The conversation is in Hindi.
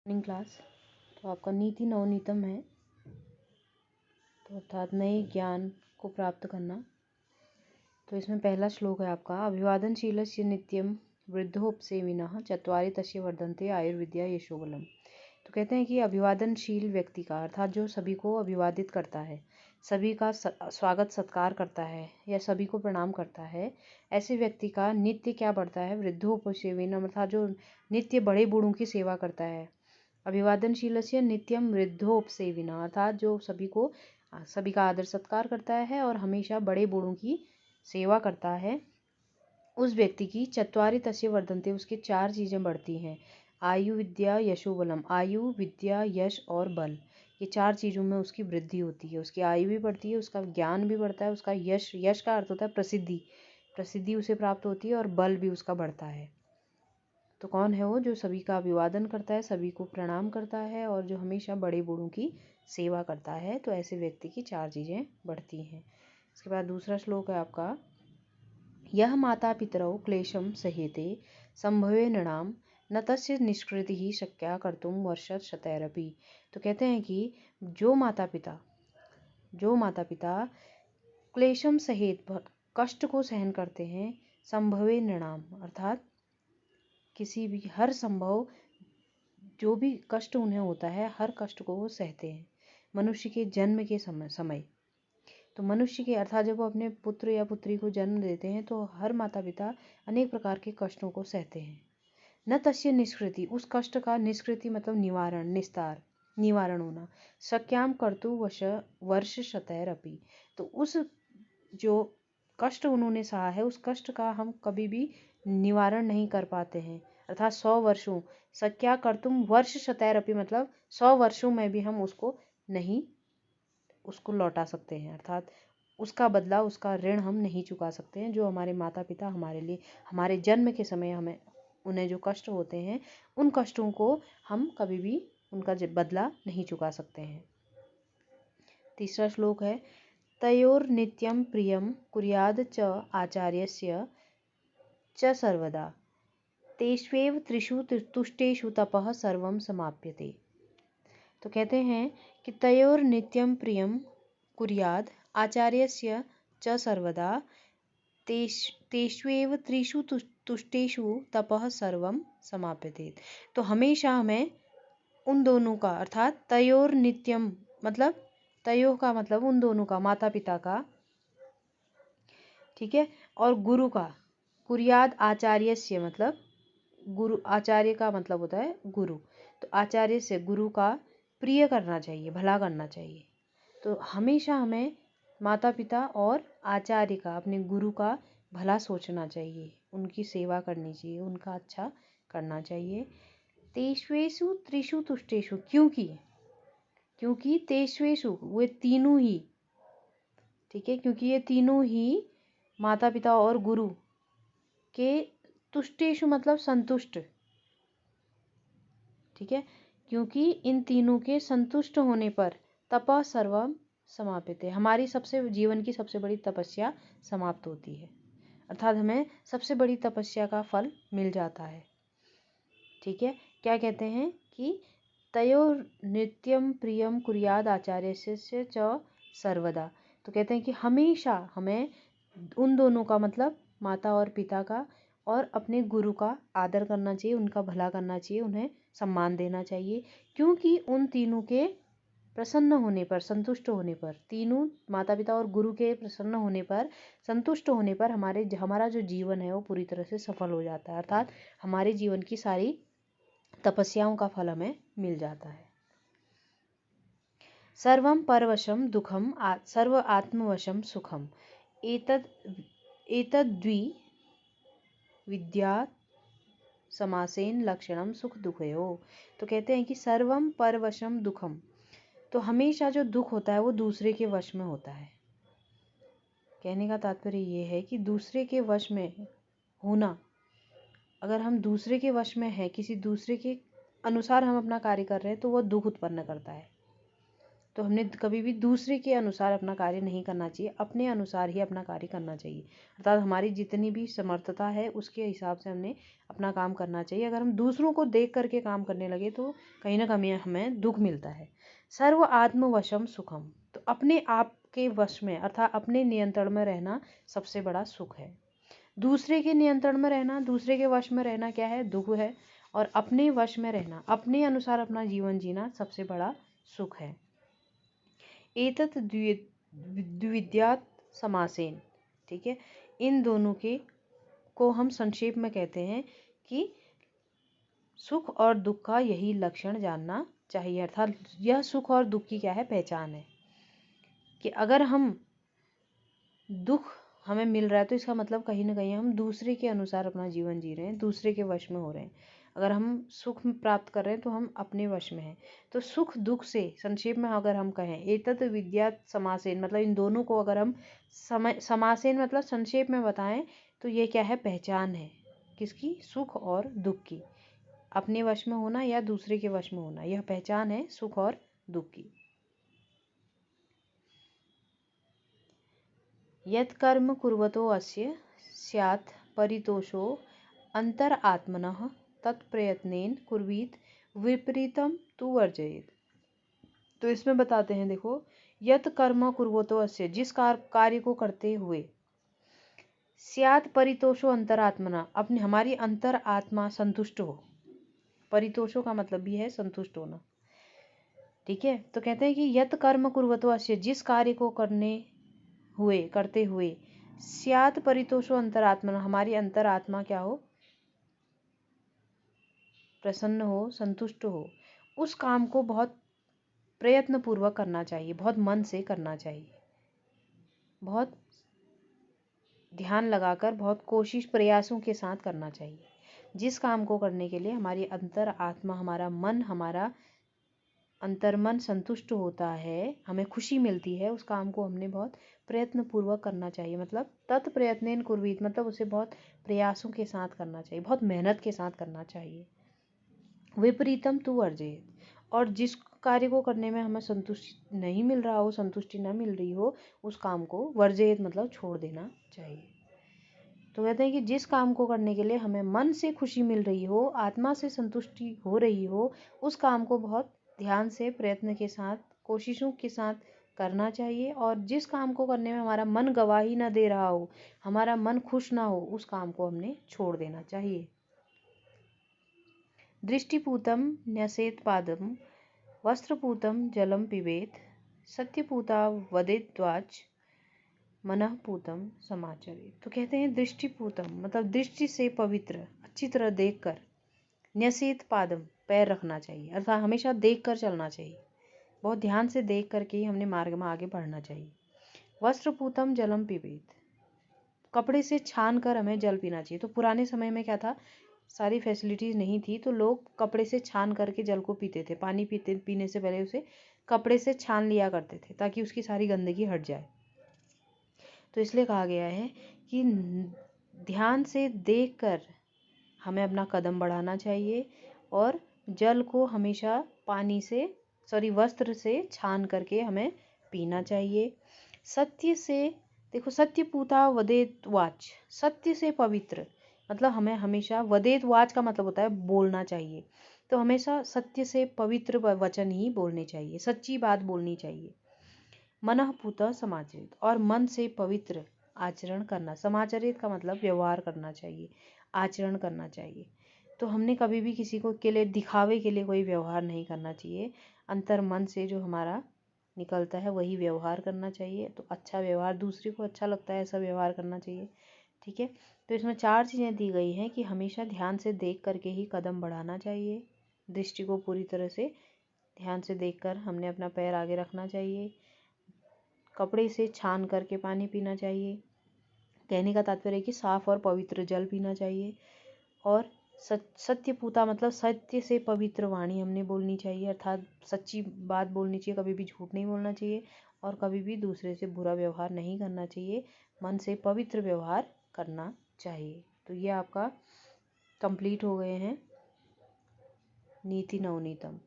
Morning class. तो आपका नीति नवनीतम है, तो अर्थात नए ज्ञान को प्राप्त करना। तो इसमें पहला श्लोक है आपका, अभिवादनशीलस्य नित्यम वृद्धोपसेविनः चत्वारि तस्य वर्धन्ते आयुर्विद्या यशोबलम। तो कहते हैं कि अभिवादनशील व्यक्ति का अर्थात जो सभी को अभिवादित करता है, सभी का स्वागत सत्कार करता है या सभी को प्रणाम करता है, ऐसे व्यक्ति का नित्य क्या बढ़ता है, वृद्धोपसेविनः अर्थात जो नित्य बड़े बूढ़ों की सेवा करता है। अभिवादनशीलस्य नित्यम वृद्धोपसेविनः अर्थात जो सभी का आदर सत्कार करता है और हमेशा बड़े बूढ़ों की सेवा करता है, उस व्यक्ति की चत्वारि तस्य वर्धन्ते उसके 4 चीज़ें बढ़ती हैं। आयु विद्या यशो बलम, आयु विद्या यश और बल, ये 4 चीज़ों में उसकी वृद्धि होती है। उसकी आयु भी बढ़ती है, उसका ज्ञान भी बढ़ता है, उसका यश का अर्थ होता है प्रसिद्धि उसे प्राप्त होती है और बल भी उसका बढ़ता है। तो कौन है वो, जो सभी का अभिवादन करता है, सभी को प्रणाम करता है और जो हमेशा बड़े बूढ़ों की सेवा करता है। तो ऐसे व्यक्ति की 4 चीज़ें बढ़ती हैं। इसके बाद दूसरा श्लोक है आपका, यह माता पितरौ क्लेशम सहेते संभवे नृणाम न तस्य निष्कृति ही शक्या कर्तुम वर्षत शतैरपि। तो कहते हैं कि जो माता पिता क्लेशम सहेत कष्ट को सहन करते हैं, संभवे नृणाम अर्थात किसी भी हर संभव जो भी कष्ट उन्हें होता है, हर कष्ट को वो सहते हैं मनुष्य के जन्म के समय। तो मनुष्य के अर्थात जब वो अपने पुत्र या पुत्री को जन्म देते हैं तो हर माता पिता अनेक प्रकार के कष्टों को सहते हैं। न तस्य निष्कृति, उस कष्ट का निष्कृति मतलब निवारण होना। शक्याम कर्तु वर्ष शतैरपि, तो उस जो कष्ट उन्होंने सहा है उस कष्ट का हम कभी भी निवारण नहीं कर पाते हैं। अर्थात 100 वर्षों शक्या कर्तुम वर्ष शतैरपि मतलब 100 वर्षों में भी हम उसको लौटा सकते हैं, अर्थात उसका बदला, उसका ऋण हम नहीं चुका सकते हैं। जो हमारे माता पिता हमारे लिए हमारे जन्म के समय उन्हें जो कष्ट होते हैं, उन कष्टों को हम कभी भी उनका बदला नहीं चुका सकते हैं। तीसरा श्लोक है, तयोर नित्यम प्रियम कुर्याद च आचार्यस्य च सर्वदा तेष्वेव त्रिषु तुष्टेषु तपः सर्वं समाप्यते। तो कहते हैं कि तयोर नित्यम प्रियम कुर्याद आचार्यस्य च सर्वदा तेष्वेव त्रिषु तुष्टेषु तपः सर्वं समाप्यते। तो हमेशा हमें उन दोनों का अर्थात तयोर नित्यम मतलब तयो का मतलब उन दोनों का, माता पिता का, ठीक है, और गुरु का। कुर्याद आचार्यस्य मतलब गुरु, आचार्य का मतलब होता है गुरु। तो आचार्य से गुरु का प्रिय करना चाहिए, भला करना चाहिए। तो हमेशा हमें माता पिता और आचार्य का, अपने गुरु का भला सोचना चाहिए, उनकी सेवा करनी चाहिए, उनका अच्छा करना चाहिए। तेष्वेषु त्रिषु तुष्टेषु, क्योंकि तेष्वेषु वे तीनों ही, ठीक है, क्योंकि ये तीनों ही माता पिता और गुरु के तुष्टेषु मतलब संतुष्ट, ठीक है, क्योंकि इन तीनों के संतुष्ट होने पर तपः सर्वम समाप्यते, हमारी जीवन की सबसे बड़ी तपस्या समाप्त होती है, अर्थात हमें सबसे बड़ी तपस्या का फल मिल जाता है। ठीक है, क्या कहते हैं कि तयो नित्यम प्रियम कुर्याद आचार्यस्य च सर्वदा। तो कहते हैं कि हमेशा हमें उन दोनों का मतलब माता और पिता का और अपने गुरु का आदर करना चाहिए, उनका भला करना चाहिए, उन्हें सम्मान देना चाहिए, क्योंकि उन तीनों के प्रसन्न होने पर, संतुष्ट होने पर, तीनों माता पिता और गुरु के प्रसन्न होने पर, संतुष्ट होने पर हमारा जो जीवन है वो पूरी तरह से सफल हो जाता है, अर्थात हमारे जीवन की सारी तपस्याओं का फल हमें मिल जाता है। सर्वं परवशम दुखम सर्व आत्मवशम सुखम एतद्द्वि विद्या समासेन लक्षणम सुख दुखयो। तो कहते हैं कि सर्वम परवशम दुखम, तो हमेशा जो दुख होता है वो दूसरे के वश में होता है। कहने का तात्पर्य ये है कि दूसरे के वश में होना, अगर हम दूसरे के वश में हैं, किसी दूसरे के अनुसार हम अपना कार्य कर रहे हैं, तो वह दुख उत्पन्न करता है। तो हमने कभी भी दूसरे के अनुसार अपना कार्य नहीं करना चाहिए, अपने अनुसार ही अपना कार्य करना चाहिए। अर्थात हमारी जितनी भी समर्थता है उसके हिसाब से हमने अपना काम करना चाहिए। अगर हम दूसरों को देख करके काम करने लगे तो कहीं ना कहीं हमें दुख मिलता है। सर्व आत्मवशम सुखम, तो अपने आप के वश में अर्थात अपने नियंत्रण में रहना सबसे बड़ा सुख है। दूसरे के नियंत्रण में रहना, दूसरे के वश में रहना क्या है? दुख है। और अपने वश में रहना, अपने अनुसार अपना जीवन जीना सबसे बड़ा सुख है। एतत् द्विविद्यात् समासेन, ठीक है, इन दोनों के को हम संक्षेप में कहते हैं कि सुख और दुख का यही लक्षण जानना चाहिए। अर्थात यह सुख और दुख की क्या है? पहचान है। कि अगर हम दुख हमें मिल रहा है तो इसका मतलब कहीं ना कहीं हम दूसरे के अनुसार अपना जीवन जी रहे हैं, दूसरे के वश में हो रहे हैं। अगर हम सुख प्राप्त कर रहे हैं तो हम अपने वश में हैं। तो सुख दुख से संक्षेप में अगर हम कहें एतत् विद्यात् समासेन, मतलब इन दोनों को अगर हम समासेन मतलब संक्षेप में बताएं तो ये क्या है? पहचान है। किसकी? सुख और दुख की। अपने वश में होना या दूसरे के वश में होना, यह पहचान है सुख और दुख की। यत् कर्म कुर्वतो अस्य स्यात् परितोषो अंतरात्मनः तत्प्रयत्नेन कुर्वीत विपरीतम तु वर्जयेत। तो इसमें बताते हैं, देखो, यत् कर्म कुर्वतो अस्य, जिस कार्य को करते हुए, स्यात् परितोषो अंतरात्मना, अपनी हमारी अंतर आत्मा संतुष्ट हो। परितोषो का मतलब भी है संतुष्ट होना, ठीक है। तो कहते हैं कि यत् कर्म कुर्वतो अस्य, जिस कार्य को करते हुए स्यात् परितोषो अंतरात्मना, हमारी अंतरात्मा क्या हो? प्रसन्न हो, संतुष्ट हो। उस काम को बहुत प्रयत्न पूर्वक करना चाहिए, बहुत मन से करना चाहिए, बहुत ध्यान लगाकर, बहुत कोशिश प्रयासों के साथ करना चाहिए। जिस काम को करने के लिए हमारी अंतर आत्मा, हमारा मन, हमारा अंतर्मन संतुष्ट होता है, हमें खुशी मिलती है, उस काम को हमने बहुत प्रयत्न पूर्वक करना चाहिए। मतलब तत्प्रयत्नेन कुर्वीत, मतलब उसे बहुत प्रयासों के साथ करना चाहिए, बहुत मेहनत के साथ करना चाहिए। विपरीतम तु वर्जयेत, और जिस कार्य को करने में हमें संतुष्टि नहीं मिल रहा हो, संतुष्टि न मिल रही हो, उस काम को वर्जयेत मतलब छोड़ देना चाहिए। तो कहते हैं कि जिस काम को करने के लिए हमें मन से खुशी मिल रही हो, आत्मा से संतुष्टि हो रही हो, उस काम को बहुत ध्यान से, प्रयत्न के साथ, कोशिशों के साथ करना चाहिए। और जिस काम को करने में हमारा मन गवाही न दे रहा हो, हमारा मन खुश ना हो, उस काम को हमने छोड़ देना चाहिए। दृष्टिपूतं न्यसेत्पादं वस्त्रपूतं जलं पिबेत सत्यपूता वदेद्वाच मनःपूतं समाचरेत। तो कहते हैं दृष्टिपूतम मतलब दृष्टि से पवित्र, अच्छी तरह देखकर, न्यसेत पादम पैर रखना चाहिए, अर्थात हमेशा देखकर चलना चाहिए, बहुत ध्यान से देख करके ही हमने मार्ग में आगे बढ़ना चाहिए। वस्त्रपूतम जलम पिबेत, कपड़े से छान कर हमें जल पीना चाहिए। तो पुराने समय में क्या था? सारी फैसिलिटीज़ नहीं थी, तो लोग कपड़े से छान करके जल को पीते थे। पानी पीने से पहले उसे कपड़े से छान लिया करते थे ताकि उसकी सारी गंदगी हट जाए। तो इसलिए कहा गया है कि ध्यान से देखकर हमें अपना कदम बढ़ाना चाहिए और जल को हमेशा वस्त्र से छान करके हमें पीना चाहिए। सत्य से, देखो, सत्य पूता वदेत वाच, सत्य से पवित्र मतलब हमें हमेशा, वदेत वाच का मतलब होता है बोलना चाहिए, तो हमेशा सत्य से पवित्र वचन ही बोलने चाहिए, सच्ची बात बोलनी चाहिए। मनःपूत समाचरित, और मन से पवित्र आचरण करना। समाचरित का मतलब व्यवहार करना चाहिए, आचरण करना चाहिए। तो हमने कभी भी किसी को के लिए, दिखावे के लिए कोई व्यवहार नहीं करना चाहिए। अंतर मन से जो हमारा निकलता है वही व्यवहार करना चाहिए। तो अच्छा व्यवहार, दूसरे को अच्छा लगता है ऐसा व्यवहार करना चाहिए, ठीक है। तो इसमें 4 चीज़ें दी गई हैं कि हमेशा ध्यान से देख करके ही कदम बढ़ाना चाहिए, दृष्टि को पूरी तरह से ध्यान से देखकर हमने अपना पैर आगे रखना चाहिए, कपड़े से छान करके पानी पीना चाहिए, कहने का तात्पर्य है कि साफ और पवित्र जल पीना चाहिए, और सत्य पूता मतलब सत्य से पवित्र वाणी हमने बोलनी चाहिए, अर्थात सच्ची बात बोलनी चाहिए, कभी भी झूठ नहीं बोलना चाहिए और कभी भी दूसरे से बुरा व्यवहार नहीं करना चाहिए, मन से पवित्र व्यवहार करना चाहिए। तो ये आपका कंप्लीट हो गए हैं नीति नवनीतम।